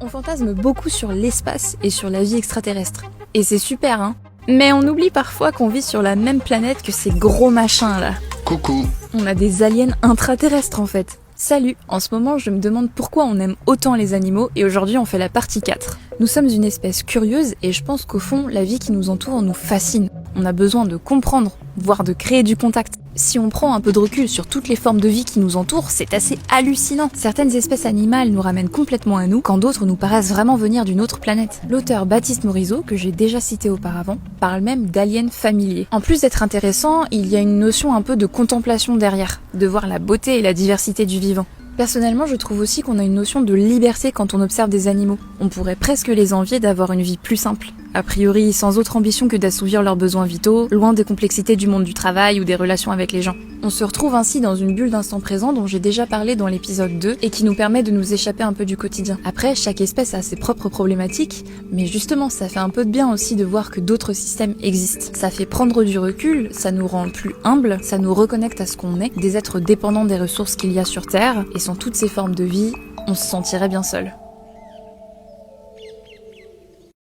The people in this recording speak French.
On fantasme beaucoup sur l'espace et sur la vie extraterrestre. Et c'est super, hein. Mais on oublie parfois qu'on vit sur la même planète que ces gros machins là. Coucou. On a des aliens intraterrestres en fait. Salut, en ce moment je me demande pourquoi on aime autant les animaux et aujourd'hui on fait la partie 4. Nous sommes une espèce curieuse et je pense qu'au fond la vie qui nous entoure nous fascine. On a besoin de comprendre, voire de créer du contact. Si on prend un peu de recul sur toutes les formes de vie qui nous entourent, c'est assez hallucinant. Certaines espèces animales nous ramènent complètement à nous, quand d'autres nous paraissent vraiment venir d'une autre planète. L'auteur Baptiste Morisot, que j'ai déjà cité auparavant, parle même d'aliens familiers. En plus d'être intéressant, il y a une notion un peu de contemplation derrière, de voir la beauté et la diversité du vivant. Personnellement, je trouve aussi qu'on a une notion de liberté quand on observe des animaux. On pourrait presque les envier d'avoir une vie plus simple. A priori, sans autre ambition que d'assouvir leurs besoins vitaux, loin des complexités du monde du travail ou des relations avec les gens. On se retrouve ainsi dans une bulle d'instant présent dont j'ai déjà parlé dans l'épisode 2 et qui nous permet de nous échapper un peu du quotidien. Après, chaque espèce a ses propres problématiques, mais justement, ça fait un peu de bien aussi de voir que d'autres systèmes existent. Ça fait prendre du recul, ça nous rend plus humbles, ça nous reconnecte à ce qu'on est, des êtres dépendants des ressources qu'il y a sur Terre, et sans toutes ces formes de vie, on se sentirait bien seul.